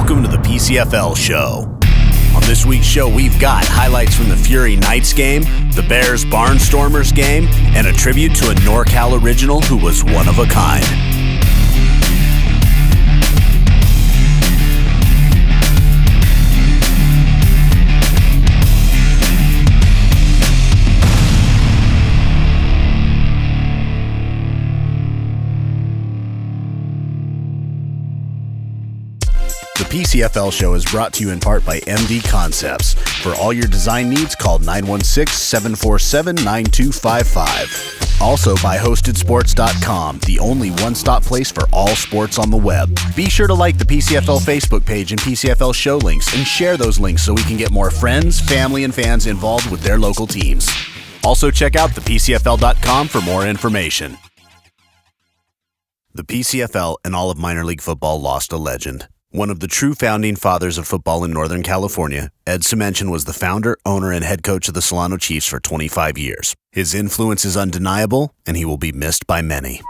Welcome to the PCFL Show. On this week's show, we've got highlights from the Fury Knights game, the Bears Barnstormers game, and a tribute to a Norcal original who was one of a kind. The PCFL Show is brought to you in part by MD Concepts. For all your design needs, call 916-747-9255. Also by HostedSports.com, the only one-stop place for all sports on the web. Be sure to like the PCFL Facebook page and PCFL Show links and share those links so we can get more friends, family, and fans involved with their local teams. Also check out thepcfl.com for more information. The PCFL and all of minor league football lost a legend. One of the true founding fathers of football in Northern California, Ed Semenchen was the founder, owner, and head coach of the Solano Chiefs for 25 years. His influence is undeniable, and he will be missed by many.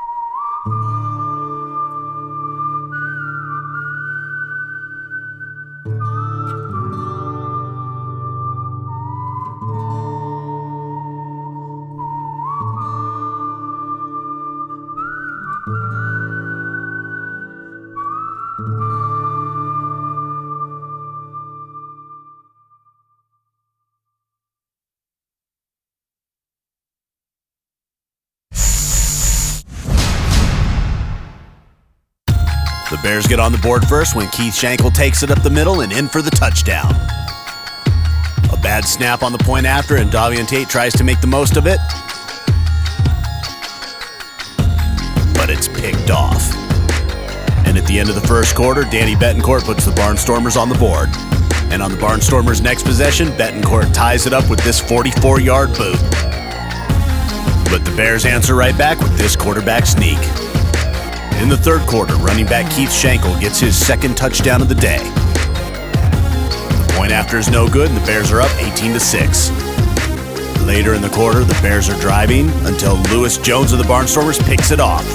The Bears get on the board first when Keith Schenkel takes it up the middle and in for the touchdown. A bad snap on the point after, and Davian Tate tries to make the most of it, but it's picked off. And at the end of the first quarter, Danny Betancourt puts the Barnstormers on the board. And on the Barnstormers' next possession, Betancourt ties it up with this 44-yard boot. But the Bears answer right back with this quarterback sneak. In the third quarter, running back Keith Schenkel gets his second touchdown of the day. The point after is no good, and the Bears are up 18-6. Later in the quarter, the Bears are driving until Lewis Jones of the Barnstormers picks it off.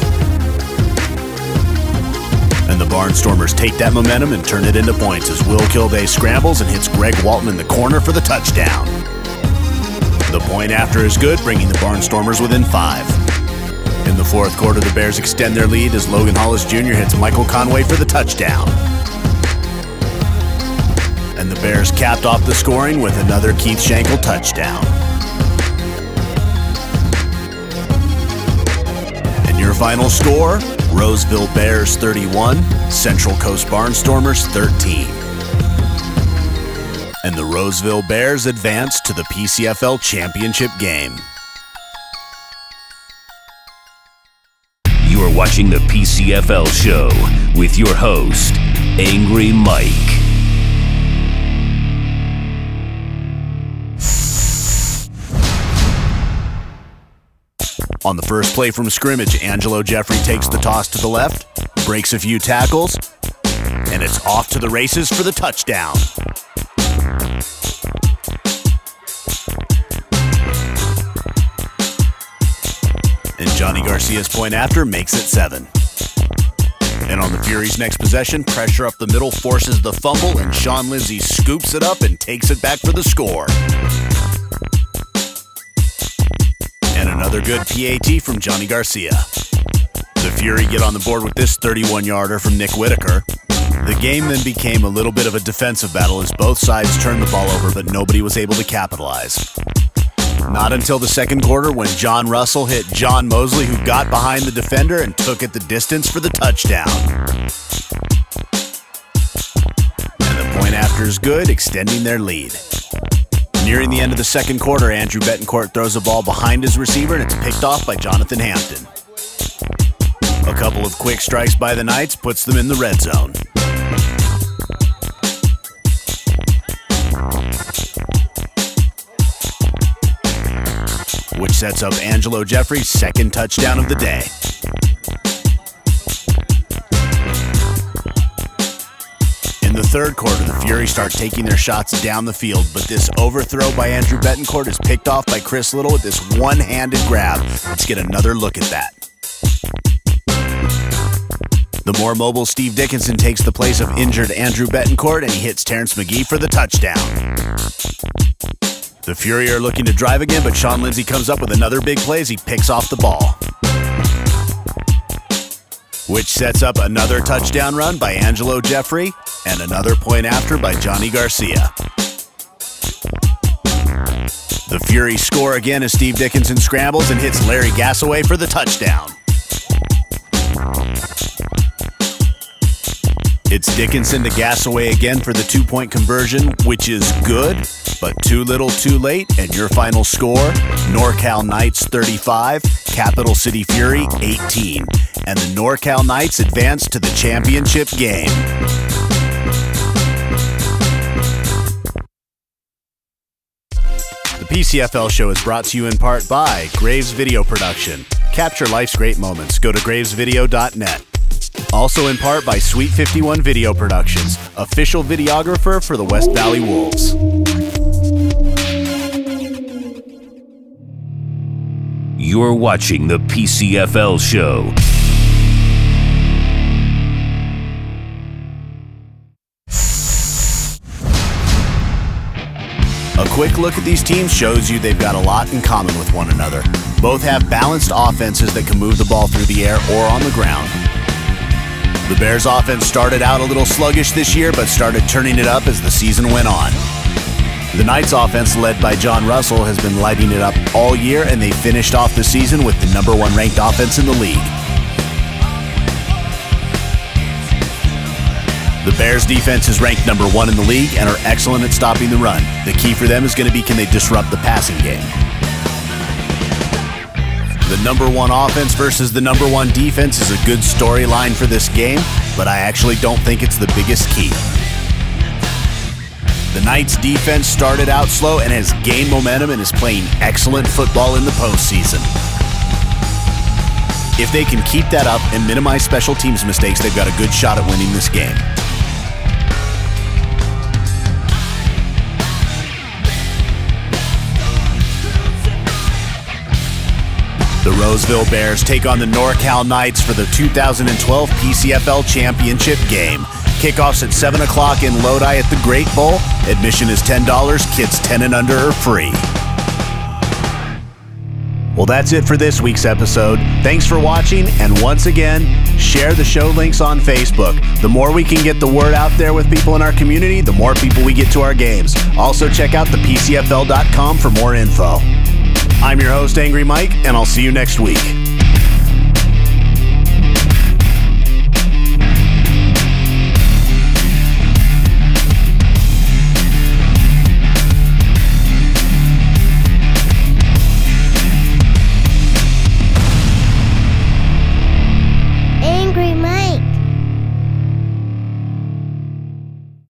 And the Barnstormers take that momentum and turn it into points as Will Kilday scrambles and hits Greg Walton in the corner for the touchdown. The point after is good, bringing the Barnstormers within 5. In the fourth quarter, the Bears extend their lead as Logan Hollis Jr. hits Michael Conway for the touchdown. And the Bears capped off the scoring with another Keith Schenkel touchdown. And your final score, Roseville Bears 31, Central Coast Barnstormers 13. And the Roseville Bears advance to the PCFL Championship game. You are watching the PCFL Show with your host, Angry Mike. On the first play from scrimmage, Angelo Jeffrey takes the toss to the left, breaks a few tackles, and it's off to the races for the touchdown. And Johnny Garcia's point after makes it 7. And on the Fury's next possession, pressure up the middle forces the fumble, and Sean Lindsay scoops it up and takes it back for the score. And another good PAT from Johnny Garcia. The Fury get on the board with this 31-yarder from Nick Whitaker. The game then became a little bit of a defensive battle as both sides turned the ball over, but nobody was able to capitalize. Not until the second quarter when John Russell hit John Mosley, who got behind the defender and took it the distance for the touchdown. And the point after is good, extending their lead. Nearing the end of the second quarter, Andrew Betancourt throws a ball behind his receiver, and it's picked off by Jonathan Hampton. A couple of quick strikes by the Knights puts them in the red zone. Which sets up Angelo Jeffrey's second touchdown of the day. In the third quarter, the Fury start taking their shots down the field, but this overthrow by Andrew Betancourt is picked off by Chris Little with this one-handed grab. Let's get another look at that. The more mobile Steve Dickinson takes the place of injured Andrew Betancourt, and he hits Terrence McGee for the touchdown. The Fury are looking to drive again, but Sean Lindsay comes up with another big play as he picks off the ball, which sets up another touchdown run by Angelo Jeffrey and another point after by Johnny Garcia. The Fury score again as Steve Dickinson scrambles and hits Larry Gassaway for the touchdown. It's Dickinson to Gassaway again for the two-point conversion, which is good, but too little too late, and your final score, Norcal Knights 35, Capital City Fury 18, and the Norcal Knights advance to the championship game. The PCFL Show is brought to you in part by Graves Video Production. Capture life's great moments. Go to gravesvideo.net. Also in part by Sweet 51 Video Productions, official videographer for the West Valley Wolves. You're watching the PCFL Show. A quick look at these teams shows you they've got a lot in common with one another. Both have balanced offenses that can move the ball through the air or on the ground. The Bears' offense started out a little sluggish this year, but started turning it up as the season went on. The Knights' offense, led by John Russell, has been lighting it up all year, and they finished off the season with the #1 ranked offense in the league. The Bears' defense is ranked #1 in the league and are excellent at stopping the run. The key for them is going to be, can they disrupt the passing game? The #1 offense versus the #1 defense is a good storyline for this game, but I actually don't think it's the biggest key. The Knights' defense started out slow and has gained momentum and is playing excellent football in the postseason. If they can keep that up and minimize special teams mistakes, they've got a good shot at winning this game. The Roseville Bears take on the Norcal Knights for the 2012 PCFL Championship game. Kickoffs at 7 o'clock in Lodi at the Great Bowl. Admission is $10. Kids 10 and under are free. Well, that's it for this week's episode. Thanks for watching, and once again, share the show links on Facebook. The more we can get the word out there with people in our community, the more people we get to our games. Also, check out the PCFL.com for more info. I'm your host, Angry Mike, and I'll see you next week.